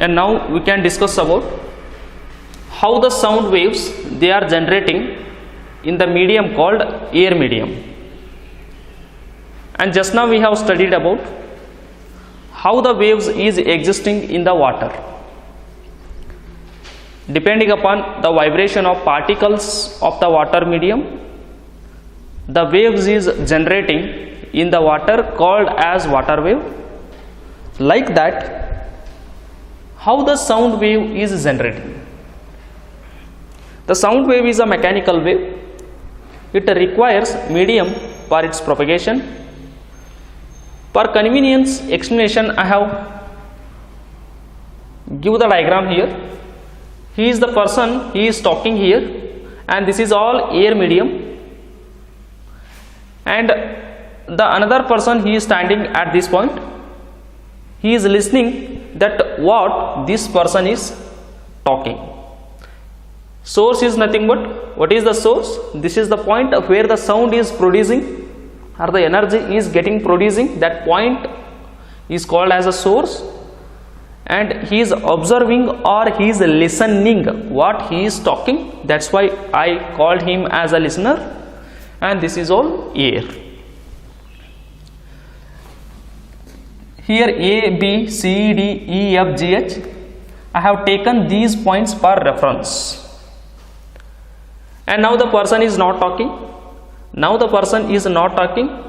And now we can discuss about how the sound waves they are generating in the medium called air medium. And just now we have studied about how the waves is existing in the water. Depending upon the vibration of particles of the water medium, the waves is generating in the water called as water wave. Like that, how the sound wave is generating? The sound wave is a mechanical wave. It requires medium for its propagation. For convenience explanation, I have give the diagram here. He is the person, he is talking here, and this is all air medium, and the another person, he is standing at this point. He is listening that what this person is talking. Source is nothing but, what is the source? This is the point of where the sound is producing or the energy is getting producing. That point is called as a source, and he is observing or he is listening what he is talking. That's why I called him as a listener. And this is all air. Here A, B, C, D, E, F, G, H. I have taken these points for reference. And now the person is not talking. Now the person is not talking.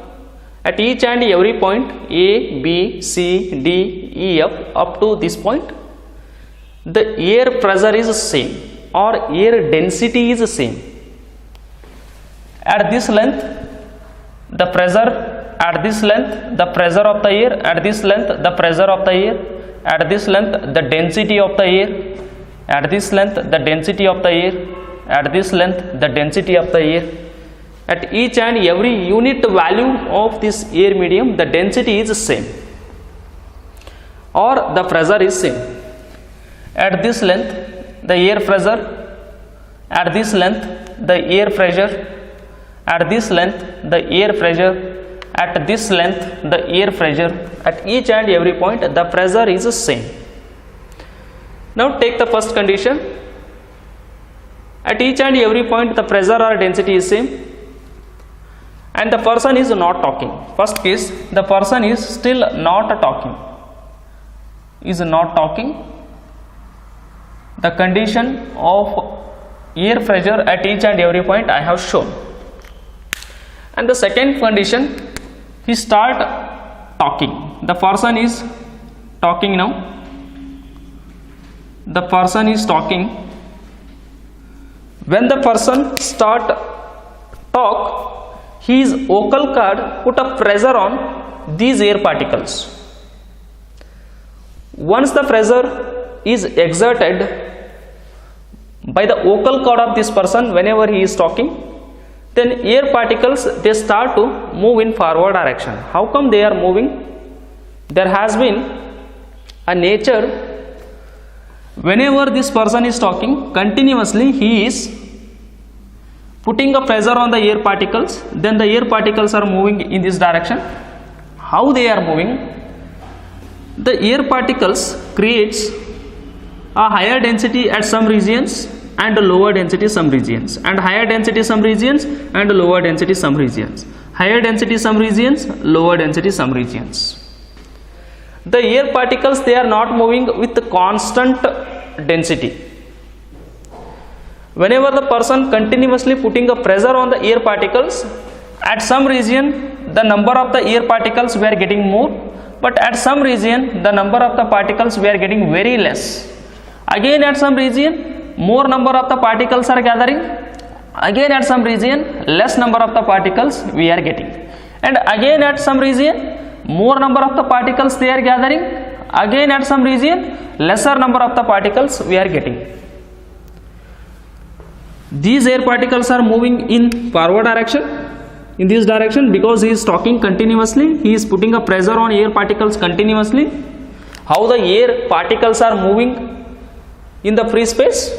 At each and every point A, B, C, D, E, F up to this point, the air pressure is same or air density is same. At this length, the pressure, at this length, the pressure of the air, at this length, the pressure of the air, at this length, the density of the air, at this length, the density of the air, at this length, the density of the air. At each and every unit value of this air medium, the density is same or the pressure is same. At this length, the air pressure, at this length, the air pressure, at this length, the air pressure, at this length, the air pressure, at each and every point, the pressure is same. Now take the first condition. At each and every point, the pressure or density is same, and the person is not talking. First case, the person is still not talking. Is not talking. The condition of air pressure at each and every point I have shown. And the second condition, he start talking. The person is talking now. The person is talking. When the person start talk, his vocal cord put a pressure on these air particles. Once the pressure is exerted by the vocal cord of this person whenever he is talking, then air particles they start to move in forward direction. How come they are moving? There has been a nature. Whenever this person is talking, continuously he is putting a pressure on the air particles, then the air particles are moving in this direction. How they are moving? The air particles creates a higher density at some regions and a lower density some regions, and higher density some regions and lower density some regions, higher density some regions, lower density some regions. The air particles they are not moving with constant density. Whenever the person continuously putting a pressure on the air particles, at some region the number of the air particles we are getting more, but at some region the number of the particles we are getting very less. Again at some region more number of the particles are gathering, again at some region less number of the particles we are getting, and again at some region more number of the particles they are gathering, again at some region lesser number of the particles we are getting. These air particles are moving in forward direction, in this direction, because he is talking continuously. He is putting a pressure on air particles continuously. How the air particles are moving in the free space,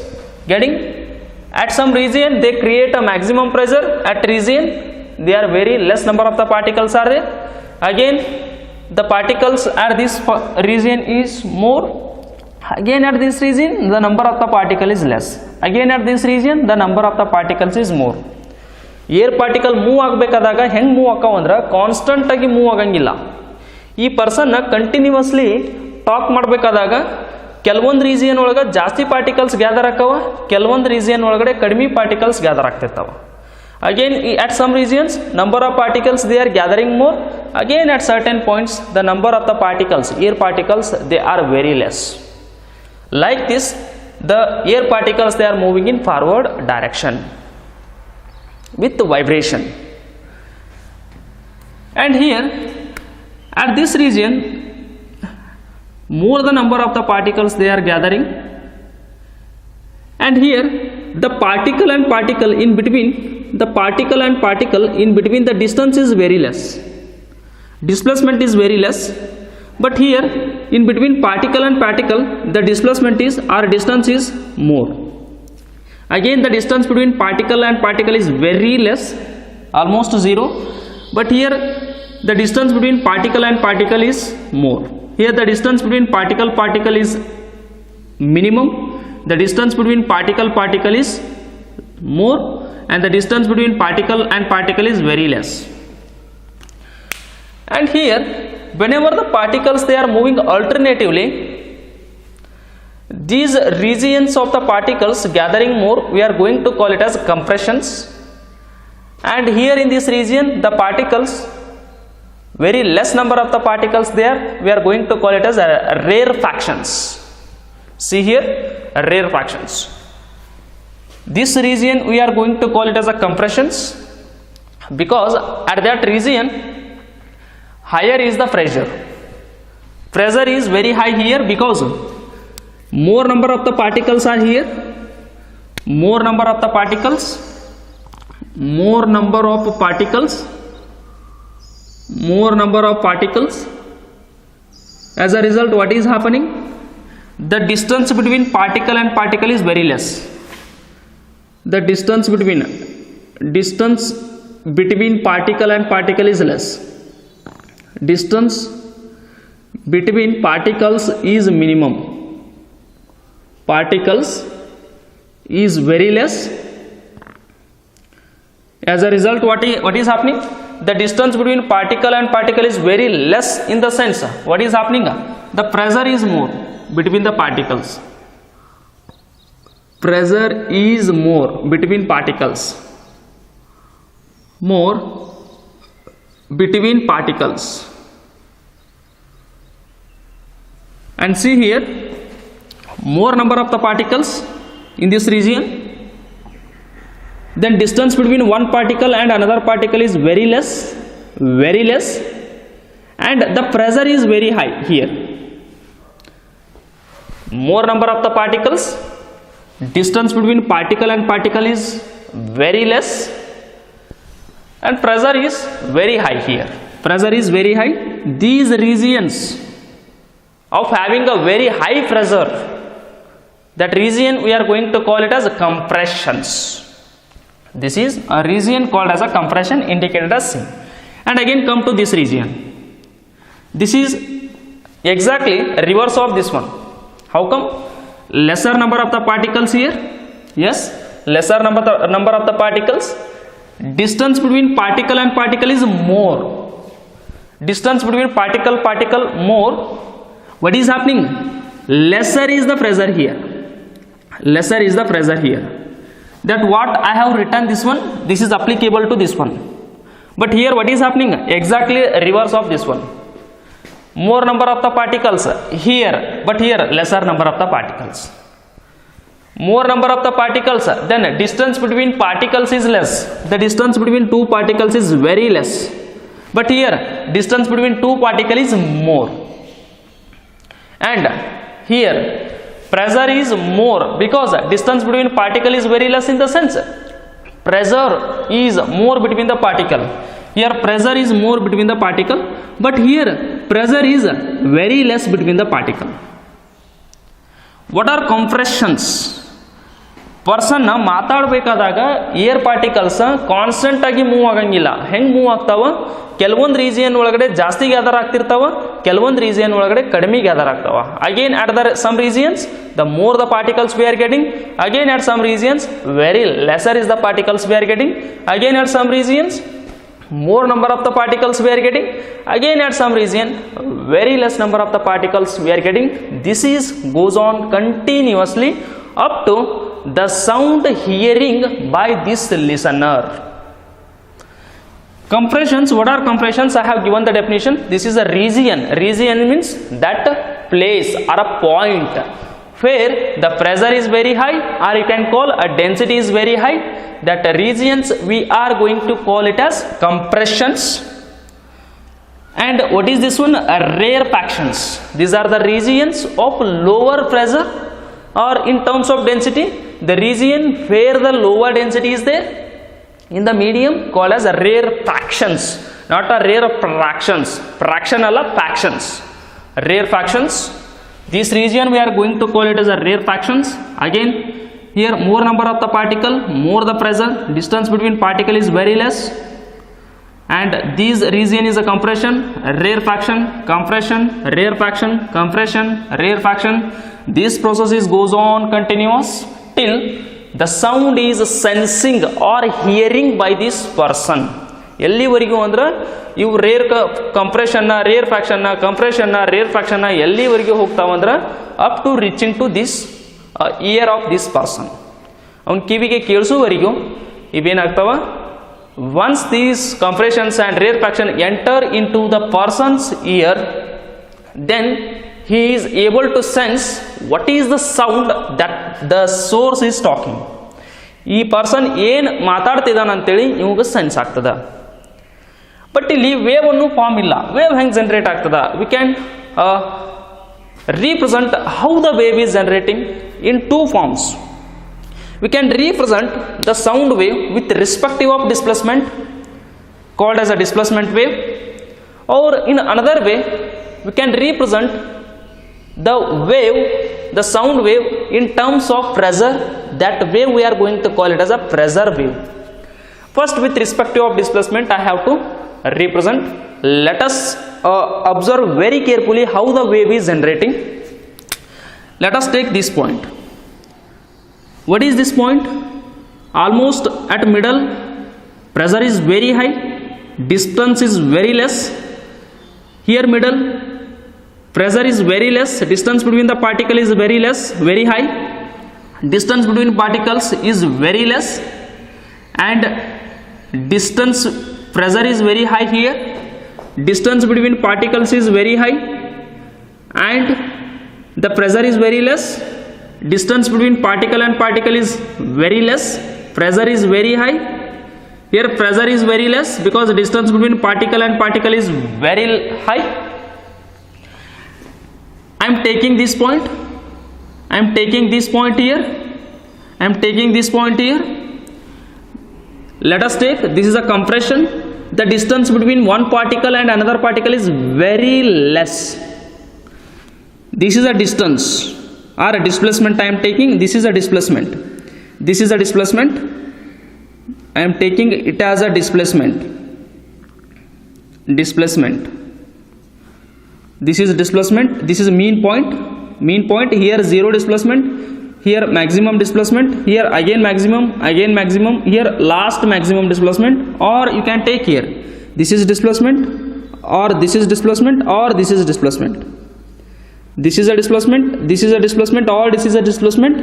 getting at some region they create a maximum pressure, at region they are very less number of the particles are there. Again the particles at this region is more, Again at this region the number of the particle is less. Again at this region the number of the particles is more. Air particle move ಆಗಬೇಕಾದಾಗ ಹೆಂಗೆ move ಆಕಾವ ಅಂದ್ರೆ ಕಾನ್ಸ್ಟಂಟಾಗಿ move ಆಗಂಗಿಲ್ಲ. ಈ ಪರ್ಸನ್ನ continuously talk ಮಾಡಬೇಕಾದಾಗ ಕೆಲವೊಂದು region ಒಳಗೆ ಜಾಸ್ತಿ particles gather ಆಕಾವ, ಕೆಲವೊಂದು ರೀಜಿಯನ್ ಒಳಗಡೆ ಕಡಿಮೆ ಪಾರ್ಟಿಕಲ್ಸ್ ಗ್ಯಾದರ್ ಆಗ್ತಿರ್ತಾವ. Again at some regions number of particles they are gathering more. Again at certain points the number of the particles, air particles, they are very less. Like this the air particles they are moving in forward direction with vibration. And here at this region more the number of the particles they are gathering, and here the particle and particle in between, the particle and particle in between the distance is very less, displacement is very less. But here in between particle and particle the displacement is or distance is more. Again the distance between particle and particle is very less, almost zero. But here the distance between particle and particle is more. Here the distance between particle is minimum, the distance between particle is more, and the distance between particle and particle is very less. And here whenever the particles they are moving alternatively, these regions of the particles gathering more we are going to call it as compressions, and here in this region the particles, very less number of the particles there, we are going to call it as rarefactions. See here, rarefactions. This region we are going to call it as a compressions, because at that region higher is the pressure. Pressure is very high here because more number of the particles are here, more number of the particles, more number of particles, more number of particles. As a result what is happening, the distance between particle and particle is very less. The distance between particle and particle is less. Distance between particles is minimum, particles is very less. As a result what is happening, the distance between particle and particle is very less. In the sense what is happening, the pressure is more between the particles, pressure is more between particles, more between particles. And see here, more number of the particles in this region, then distance between one particle and another particle is very less, and the pressure is very high here. More number of the particles, distance between particle and particle is very less, and pressure is very high here. Pressure is very high. These regions of having a very high pressure, that region we are going to call it as compressions. This is a region called as a compression, indicated as C. And again come to this region. This is exactly reverse of this one. How come? Lesser number of the particles here. Yes, lesser number of the particles. Distance between particle and particle is more. Distance between particle more. What is happening? Lesser is the pressure here. Lesser is the pressure here. That what I have written this one, this is applicable to this one. But here what is happening? Exactly reverse of this one. More number of the particles here, but here lesser number of the particles. More number of the particles, then distance between particles is less. The distance between two particles is very less. But here distance between two particles is more. And here pressure is more because distance between particle is very less. In the sense pressure is more between the particle. Here pressure is more between the particle, but here pressure is very less between the particle. What are compressions? Person ಮಾತಾಡಬೇಕಾದಾಗ air particles constant ಆಗಿ move ಆಗಂಗಿಲ್ಲ. ಹೆಂಗೆ move ಆಗ್ತಾವ? ಕೆಲವೊಂದು region ಒಳಗಡೆ ಜಾಸ್ತಿ gather ಆಗ್ತಿರ್ತಾವ, ಕೆಲವೊಂದು region ಒಳಗಡೆ ಕಡಿಮೆ ಗ್ಯಾದರ್ ಆಗ್ತಾವ. Again at the some regions the more the particles we are getting, again at some regions very lesser is the particles we are getting, again at some regions more number of the particles we are getting, again at some region very less number of the particles we are getting. This is goes on continuously up to the sound hearing by this listener. Compressions, what are compressions? I have given the definition. This is a region. Region means that place or a point where the pressure is very high, or you can call a density is very high. That regions we are going to call it as compressions. And what is this one? Rarefactions. These are the regions of lower pressure, or in terms of density, the region where the lower density is there in the medium called as rarefactions, not a rarefactions. Fraction alla factions. Rarefactions. This region we are going to call it as a rarefactions. Again, here more number of the particle, more the pressure, distance between particle is very less, and this region is a compression, rarefaction, compression, rarefaction, compression, rarefaction. This process is goes on continuous till the sound is sensing or hearing by this person. ಎಲ್ಲಿವರೆಗೂ ಅಂದ್ರೆ ಇವು ರೇರ್ ಕಂಪ್ರೆಷನ್ನ, ರೇರ್ ಫ್ಯಾಕ್ಷನ್ನ, ಕಂಪ್ರೆಷನ್ನ, ರೇರ್ ಫ್ಯಾಕ್ಷನ್ನ ಎಲ್ಲಿವರೆಗೂ ಹೋಗ್ತಾವಂದ್ರೆ up to reaching to this ear of this person. ಅವನ ಕಿವಿಗೆ ಕೇಳಿಸುವವರೆಗೂ ಇವೇನಾಗ್ತಾವ? Once these compressions and rarefaction enter into the person's ear, then he is able to sense what is the sound that the source is talking. ಈ person ಏನು ಮಾತಾಡ್ತಿದ್ದಾನಂತೇಳಿ ಇವಾಗ sense ಆಗ್ತದ. But ಇಲ್ಲಿ wave ಅನ್ನು form ಇಲ್ಲ. Wave ಹೆಂಗೆ generate ಆಗ್ತದ? We can represent how the wave is generating in two forms. We can represent the sound wave with respective of displacement called as a displacement wave, or in another way we can represent the wave, the sound wave in terms of pressure. That wave we are going to call it as a pressure wave. First, with respective of displacement I have to represent. Let us observe very carefully how the wave is generating. Let us take this point. What is this point? Almost at middle, pressure is very high, distance is very less. Here middle, pressure is very less, distance between the particle is very less, very high. Distance between particles is very less, and distance, pressure is very high here. Distance between particles is very high, and the pressure is very less. Distance between particle and particle is very less, pressure is very high. Here pressure is very less because distance between particle and particle is very high. I am taking this point, I am taking this point here, I am taking this point here. Let us take, this is a compression. The distance between one particle and another particle is very less. This is a distance or a displacement I am taking. This is a displacement. This is a displacement. I am taking it as a displacement. Displacement. This is displacement. This is mean point. Mean point. Here zero displacement. Here maximum displacement. Here again maximum. Again maximum. Here last maximum displacement. Or you can take here. This is displacement. Or this is displacement. Or this is displacement. This is a displacement. This is a displacement. Or this is a displacement.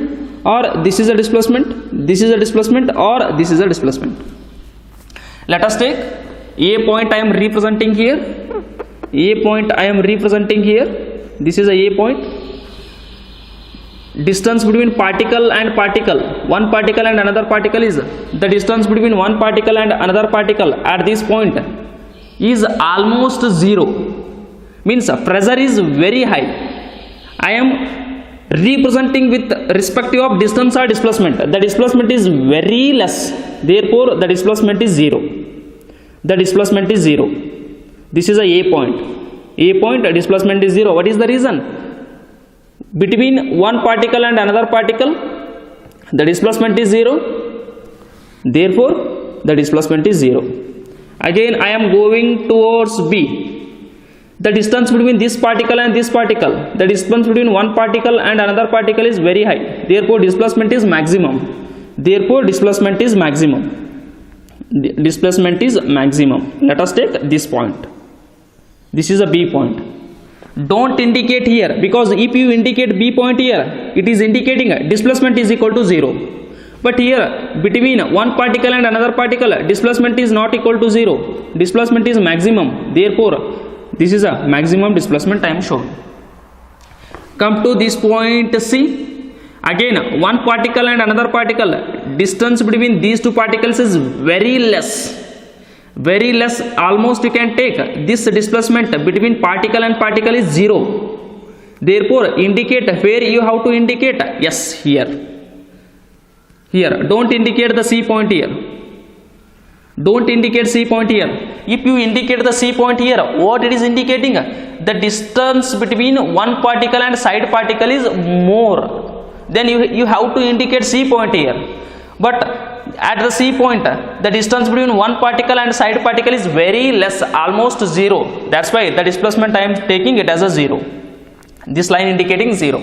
Or this is a displacement. This is a displacement. Or this is a displacement. Let us take a point I am representing here. A point I am representing here. This is a A point. Distance between particle and particle, one particle and another particle is, the distance between one particle and another particle at this point is almost zero. Means pressure is very high. I am representing with respective of distance or displacement. The displacement is very less, therefore the displacement is zero. The displacement is zero. This is a A point. A point, displacement is zero. What is the reason? Between one particle and another particle, the displacement is 0, therefore the displacement is 0. Again I am going towards B. The distance between this particle and this particle, the distance between one particle and another particle is very high, therefore displacement is maximum. Therefore displacement is maximum. Displacement is maximum. Let us take this point. This is a B point. Don't indicate here, because if you indicate B point here, it is indicating displacement is equal to 0. But here between one particle and another particle, displacement is not equal to 0. Displacement is maximum. Therefore this is a maximum displacement I am showing. Come to this point C. Again one particle and another particle, distance between these two particles is very less. Very less, almost you can take this displacement between particle and particle is 0. Therefore indicate where you have to indicate. Yes, here. Here don't indicate the C point here. Don't indicate C point here. If you indicate the C point here, what it is indicating? The distance between one particle and side particle is more. Then you have to indicate C point here. But at the C point, the distance between one particle and side particle is very less, almost 0. That's why the displacement I am taking it as a 0. This line indicating 0.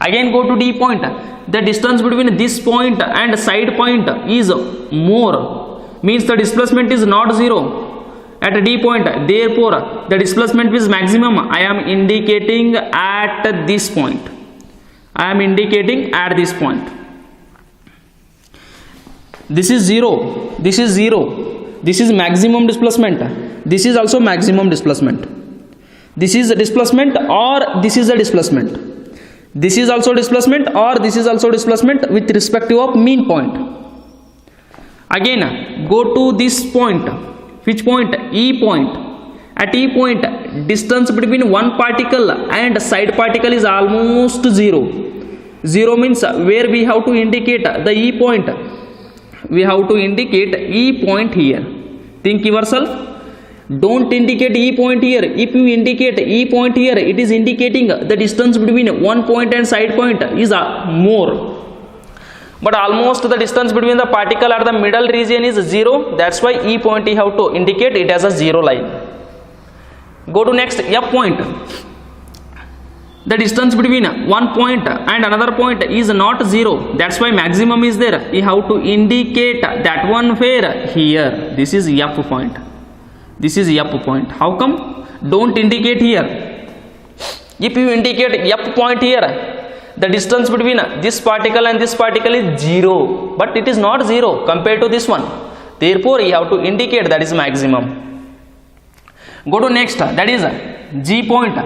Again go to D point. The distance between this point and side point is more, means the displacement is not 0 at D point. Therefore the displacement is maximum. I am indicating at this point. I am indicating at this point. This is 0. This is 0. This is maximum displacement. This is also maximum displacement. This is a displacement or this is a displacement. This is also displacement or this is also displacement with respect to of mean point. Again go to this point. Which point? E point. At E point, distance between one particle and side particle is almost 0. 0 means where we have to indicate the E point. We have to indicate E point here. Think yourself. Don't indicate E point here. If you indicate E point here, it is indicating the distance between one point and side point is more. But almost the distance between the particle at the middle region is 0. That's why E point you have to indicate it as a 0 line. Go to next F point. The distance between one point and another point is not 0. That's why maximum is there. You have to indicate that one where? Here. This is F point. This is F point. How come? Don't indicate here. If you indicate F point here, the distance between this particle and this particle is 0. But it is not 0 compared to this one. Therefore you have to indicate that is maximum. Go to next. That is G point.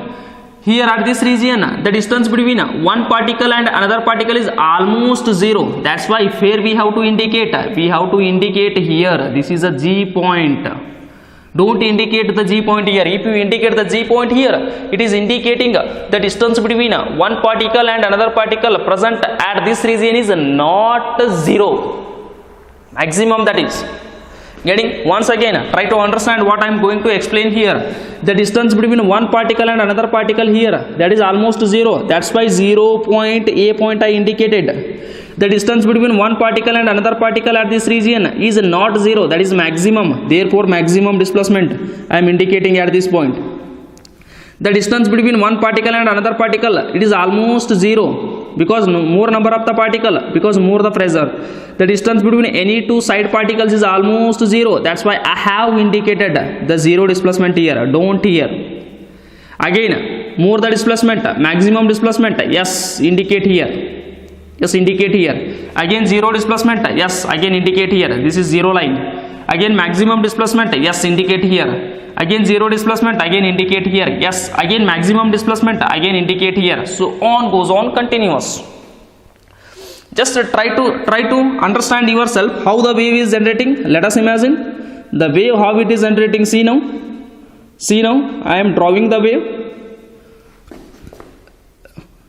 Here at this region, the distance between one particle and another particle is almost 0. That's why where we have to indicate? We have to indicate here. This is a G point. Don't indicate the G point here. If you indicate the G point here, it is indicating the distance between one particle and another particle present at this region is not 0. Maximum, that is. Getting? Once again, try to understand what I am going to explain here. The distance between one particle and another particle here, that is almost 0. That's why 0 point, A point I indicated. The distance between one particle and another particle at this region is not 0. That is maximum. Therefore maximum displacement I am indicating at this point. The distance between one particle and another particle, it is almost 0. Because more number of the particle, because more the pressure. The distance between any two side particles is almost 0. That's why I have indicated the 0 displacement here. Don't here. Again, more the displacement, maximum displacement. Yes, indicate here. Yes, indicate here. Again 0 displacement. Yes, again indicate here. This is 0 line. Again maximum displacement. Yes, indicate here. Again 0 displacement. Again indicate here. Yes, again maximum displacement. Again indicate here. So on goes on, continuous. Just try to understand yourself how the wave is generating. Let us imagine the wave, how it is generating. See now. See now. I am drawing the wave.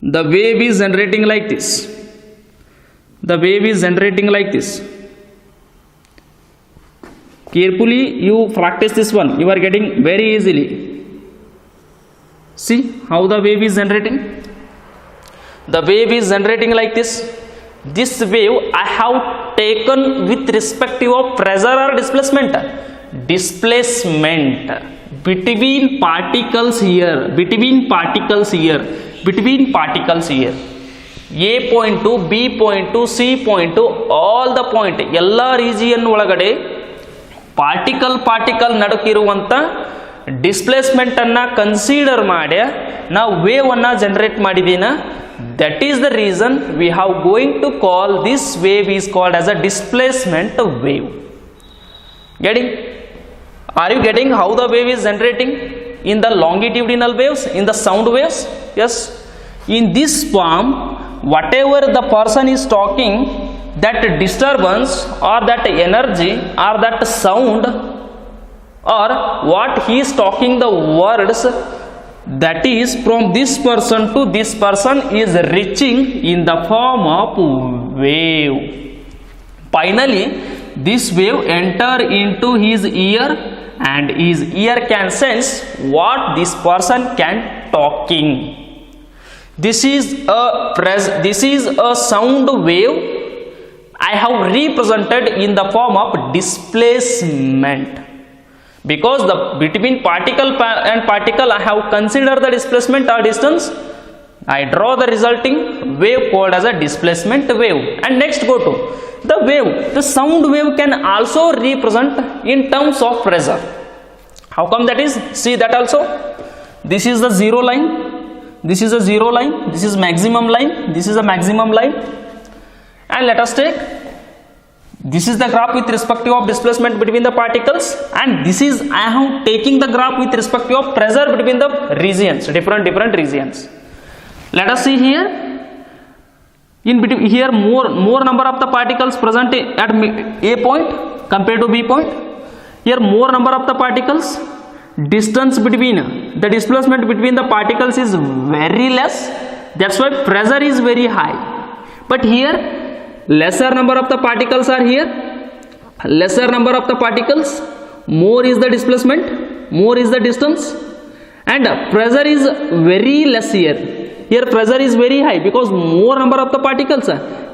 The wave is generating like this. The wave is generating like this. Carefully you practice this one. You are getting very easily. See how the wave is generating. The wave is generating like this. this wave I have taken with respective of pressure or displacement? Displacement between particles here, between particles here, between particles here. A point to B point to C point to all the point, ಎಲ್ಲ region ಒಳಗಡೆ particle ನಡುಕಿರುವಂಥ ಡಿಸ್ಪ್ಲೇಸ್ಮೆಂಟನ್ನು consider ಮಾಡಿ ನಾವು ವೇವನ್ನು generate ಮಾಡಿದ್ದೀನ. That is the reason we have going to call this wave is called as a displacement wave. Getting? Are you getting how the wave is generating in the longitudinal waves, in the sound waves? Yes. In this form, whatever the person is talking, that disturbance or that energy or that sound or what he is talking, the words, that is from this person to this person is reaching in the form of wave. Finally, this wave enter into his ear and his ear can sense what this person can talking. This is a sound wave I have represented in the form of displacement, because the between particle and particle I have considered the displacement or distance. I draw the resulting wave called as a displacement wave. And next go to the wave. The sound wave can also represent in terms of pressure. How come that is? See that also. This is the zero line, this is a zero line, this is maximum line, this is a maximum line. And let us take, this is the graph with respect of displacement between the particles, and this is I am taking the graph with respect of pressure between the regions, different regions. Let us see here. In between here, more number of the particles present at A point compared to B point. Here more number of the particles, distance between the displacement between the particles is very less, that's why pressure is very high. But here lesser number of the particles are here, lesser number of the particles, more is the displacement, more is the distance, and pressure is very less here. Here pressure is very high because more number of the particles.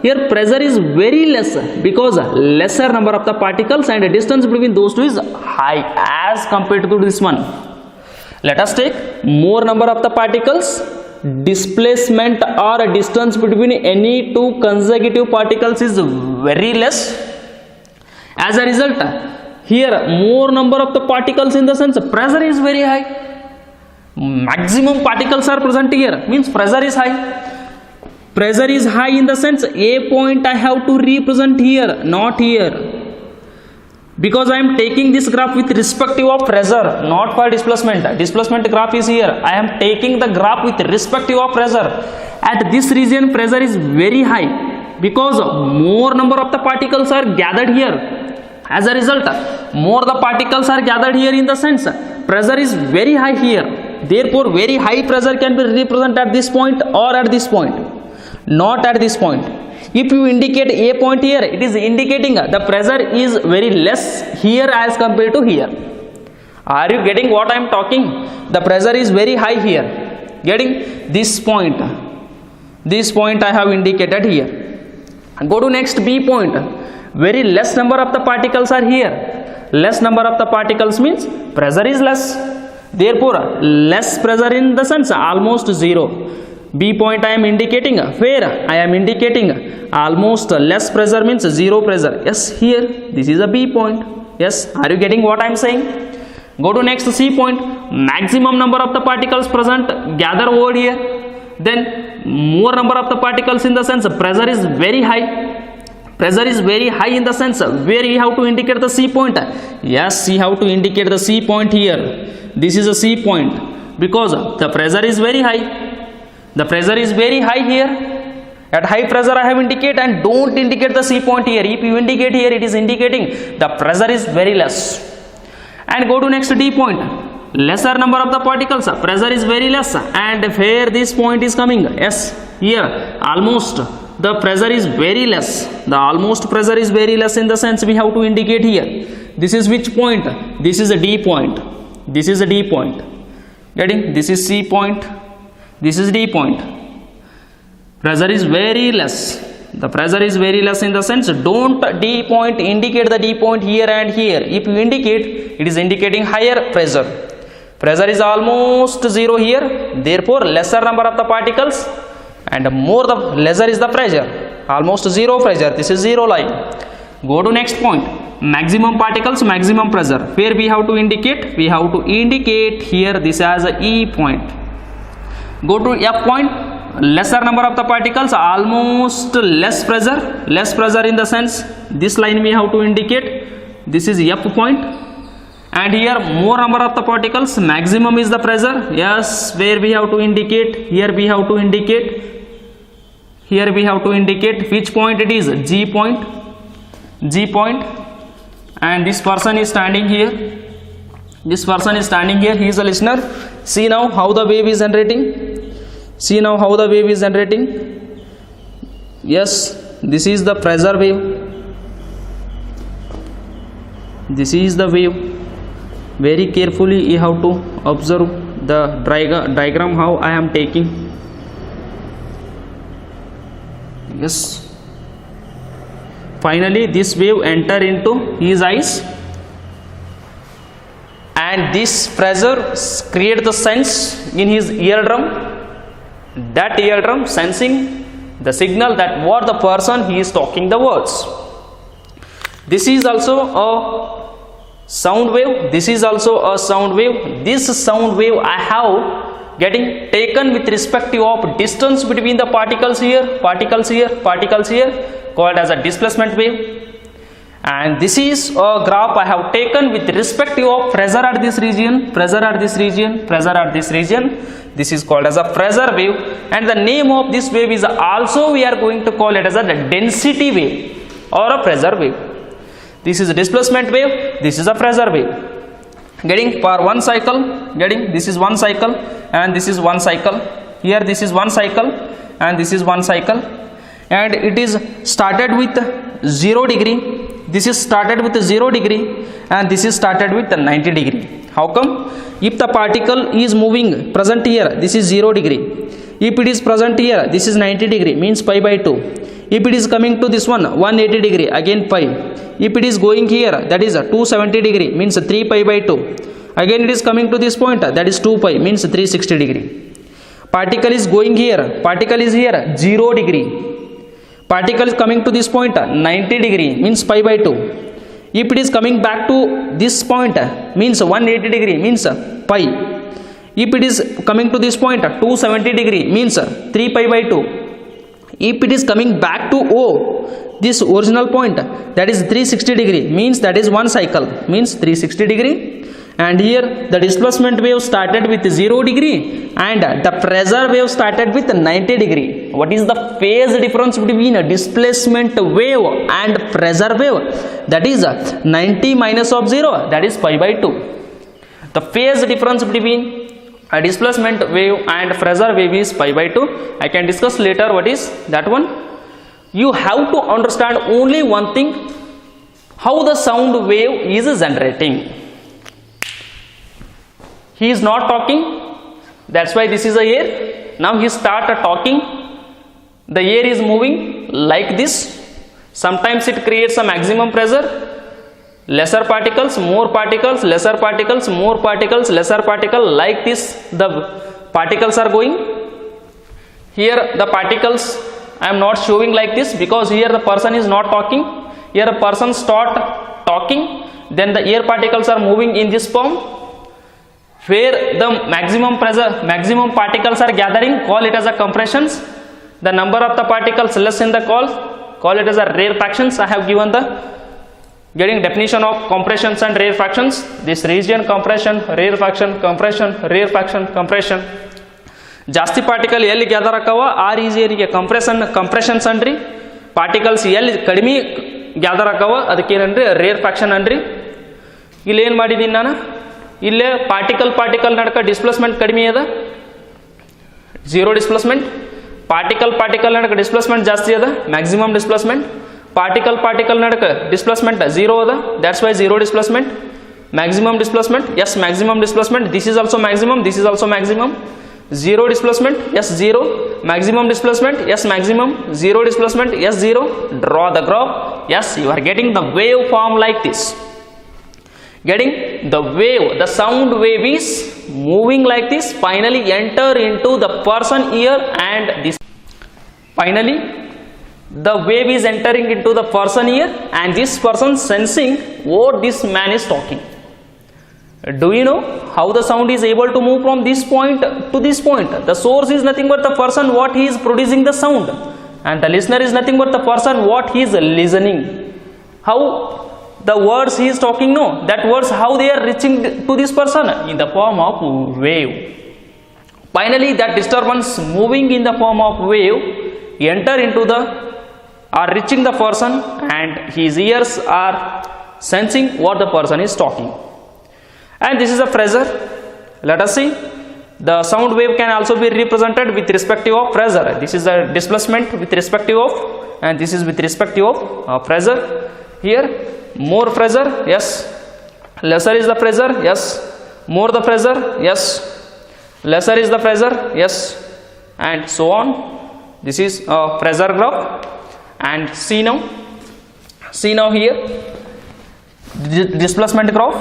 Here pressure is very less because lesser number of the particles, and the distance between those two is high as compared to this one. Let us take more number of the particles, displacement or distance between any two consecutive particles is very less. As a result, here more number of the particles in the sense pressure is very high. Maximum particles are present here, means pressure is high. Pressure is high in the sense A point I have to represent here, not here, because I am taking this graph with respect of pressure, not for displacement. Displacement graph is here, I am taking the graph with respect of pressure. At this region pressure is very high because more number of the particles are gathered here. As a result, more the particles are gathered here in the sense pressure is very high here. Therefore very high pressure can be represented at this point or at this point, not at this point. If you indicate A point here, it is indicating the pressure is very less here as compared to here. Are you getting what I am talking? The pressure is very high here. Getting? This point I have indicated here. Go to next B point. Very less number of the particles are here. Less number of the particles means pressure is less. Therefore less pressure in the sense almost zero. B point I am indicating where I am indicating almost less pressure means zero pressure. Yes, here this is a B point. Yes, are you getting what I am saying? Go to next C point. Maximum number of the particles present gather over here. Then more number of the particles in the sense pressure is very high. Pressure is very high in the sense where you have to indicate the C point. Yes, you have to indicate the C point here. This is a C point because the pressure is very high. The pressure is very high here. At high pressure I have indicate, and don't indicate the C point here. If you indicate here, it is indicating the pressure is very less. And go to next D point. Lesser number of the particles, pressure is very less, and where this point is coming. Yes, here almost the pressure is very less. The almost pressure is very less in the sense we have to indicate here. This is which point? This is a D point. This is a D point. Getting? This is C point. This is D point. Pressure is very less. the pressure is very less in the sense, don't D point indicate the D point here and here. If you indicate, it is indicating higher pressure. Pressure is almost 0 here, therefore lesser number of the particles and more the lesser is the pressure, almost 0 pressure. This is 0 line. Go to next point, maximum particles, maximum pressure. Where we have to indicate? We have to indicate here this as a E point. Go to F point, lesser number of the particles, almost less pressure in the sense, this line we have to indicate. This is F point, and here more number of the particles, maximum is the pressure. Yes, where we have to indicate? Here we have to indicate. Here we have to indicate which point it is? G point. G point, and this person is standing here. This person is standing here. He is a listener. See now how the wave is generating. See now how the wave is generating. Yes, this is the pressure wave. This is the wave. Very carefully you have to observe the diagram how I am taking. Yes. Finally this wave enter into his eyes, and this pressure create the sense in his eardrum. That eardrum sensing the signal that what the person he is talking the words. This is also a sound wave. This is also a sound wave. This sound wave I have getting taken with respect of distance between the particles here, called as a displacement wave. And this is a graph I have taken with respect of pressure at this region, pressure at this region. This is called as a pressure wave, and the name of this wave is also we are going to call it as a density wave or a pressure wave. This is a displacement wave, this is a pressure wave. Getting for one cycle, getting this is one cycle and this is one cycle. Here this is one cycle and this is one cycle, and it is started with 0 degree. This is started with 0 degree and this is started with 90 degree. How come? If the particle is moving present here, this is 0 degree. If it is present here, this is 90 degree, means pi by 2. If it is coming to this one, 180 degree, again pi. If it is going here, that is 270 degree, means 3 pi by 2. Again it is coming to this point, that is 2 pi, means 360 degree. Particle is going here, particle is here, 0 degree. Particle is coming to this point, 90 degree, means pi by 2. If it is coming back to this point, means 180 degree, means pi. If it is coming to this point, 270 degree, means 3 pi by 2. If it is coming back to O, this original point, that is 360 degree, means that is one cycle, means 360 degree. And here the displacement wave started with 0 degree and the pressure wave started with 90 degree. What is the phase difference between a displacement wave and pressure wave? That is 90 minus of 0, that is pi by 2. The phase difference between a displacement wave and pressure wave is pi by 2. I can discuss later what is that one. You have to understand only one thing, how the sound wave is generating. He is not talking, that's why this is a air. Now he started talking, the air is moving like this. Sometimes it creates a maximum pressure, lesser particles, more particles, lesser particles, more particles, lesser particle, like this the particles are going. Here the particles I am not showing like this because here the person is not talking. Here a person start talking, then the air particles are moving in this form. Where the maximum pressure, maximum particles are gathering, call it as a compressions. The number of the particles less in the call it as a rarefactions. I have given the getting definition of compressions and rarefactions. This region compression, rarefaction, compression, rarefaction, compression. ಜಾಸ್ತಿ particle ಎಲ್ಲಿ gather ಆಕಾವ ಆ ರೀಜಿಯನ್ಗೆ compressions ಅನ್ರಿ. Particles ಎಲ್ಲಿ ಕಡಿಮೆ gather ಆಕಾವ ಅದಕ್ಕೇನನ್ರಿ ರೇರ್ಫ್ಯಾಕ್ಷನ್ ಅನ್ರಿ. ಇಲ್ಲಿ ಏನು ಮಾಡಿದ್ದೀನಿ ನಾನು, ಇಲ್ಲೇ ಪಾರ್ಟಿಕಲ್ ನಡಕ ಡಿಸ್ಪ್ಲೇಸ್ಮೆಂಟ್ ಕಡಿಮೆ ಅದ, 0 ಡಿಸ್ಪ್ಲೇಸ್ಮೆಂಟ್. ಪಾರ್ಟಿಕಲ್ ನಡಕ ಡಿಸ್ಪ್ಲೇಸ್ಮೆಂಟ್ ಜಾಸ್ತಿ ಅದ, ಮ್ಯಾಕ್ಸಿಮಮ್ ಡಿಸ್ಪ್ಲೇಸ್ಮೆಂಟ್. ಪಾರ್ಟಿಕಲ್ ನಡಕ ಡಿಸ್ಪ್ಲೇಸ್ಮೆಂಟ್ 0 ಅದ, that's why 0 displacement. Maximum displacement, yes maximum displacement, this is also maximum, this is also maximum. 0 displacement, yes 0, maximum displacement, yes maximum, zero displacement, yes zero, draw the graph, yes you are getting the wave form like this. Getting the wave, the sound wave is moving like this, finally enter into the person ear, and this finally the wave is entering into the person ear, and this person sensing what this man is talking. Do you know how the sound is able to move from this point to this point? The source is nothing but the person what he is producing the sound, and the listener is nothing but the person what he is listening. How the words he is talking, no, that words how they are reaching to this person in the form of wave. Finally that disturbance moving in the form of wave enter into the are reaching the person, and his ears are sensing what the person is talking. And this is a pressure. Let us see, the sound wave can also be represented with respective of pressure. This is a displacement with respective of, and this is with respective of pressure. Here more pressure, yes, lesser is the pressure, yes, more the pressure, yes, lesser is the pressure, yes, and so on. This is a pressure graph. And see now here displacement graph.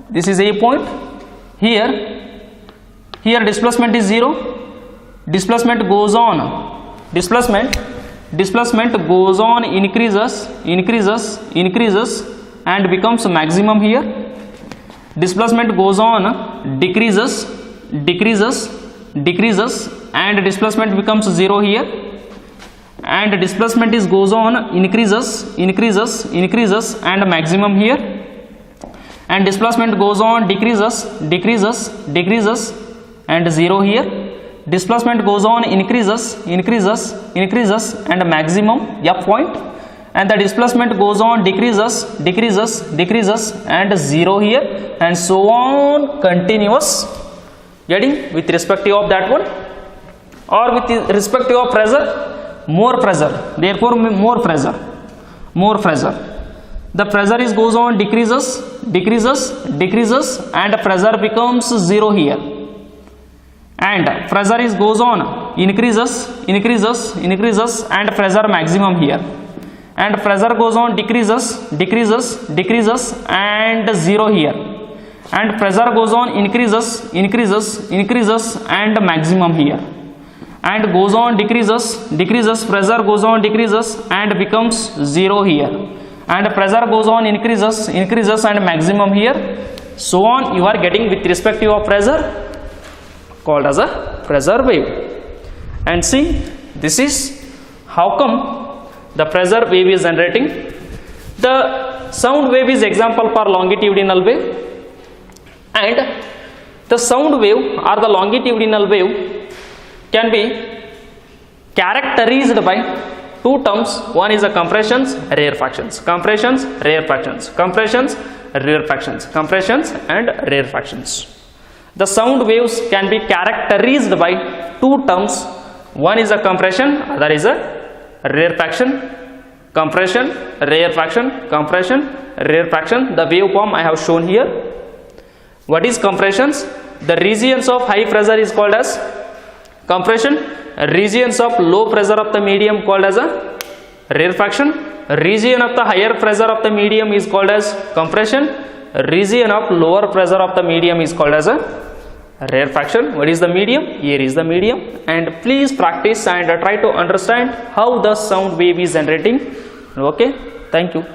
This is a point. Here displacement is 0. Displacement goes on. Displacement goes on, increases and becomes maximum here. Displacement goes on, decreases and displacement becomes 0 here. And displacement is goes on, increases and maximum here. And displacement goes on, decreases and 0 here. Displacement goes on, increases and maximum F point. And the displacement goes on, decreases and 0 here, and so on, continuous. Getting with respective of that one, or with respective of pressure, more pressure, therefore more pressure. The pressure is goes on, decreases and pressure becomes 0 here. And pressure is goes on, increases and pressure maximum here. And pressure goes on, decreases and 0 here. And pressure goes on, increases and maximum here. And goes on, decreases, pressure goes on, decreases and becomes 0 here. And pressure goes on, increases and maximum here. So on you are getting with respective of pressure, called as a pressure wave. And see, this is how come the pressure wave is generating. The sound wave is example for longitudinal wave, and the sound wave or the longitudinal wave can be characterized by two terms. One is the compressions, rare fractions, compressions, rare fractions, compressions, rare fractions, compressions and rare fractions. The sound waves can be characterized by two terms. One is a compression, other is a rare fraction. Compression, rare fraction, compression, rare fraction. The waveform I have shown here. What is compressions? The regions of high pressure is called as compression. Regions of low pressure of the medium called as a rare fraction. Region of the higher pressure of the medium is called as compression. Region of lower pressure of the medium is called as a rare fraction. What is the medium? Here is the medium. And please practice and try to understand how the sound wave is generating. Okay, thank you.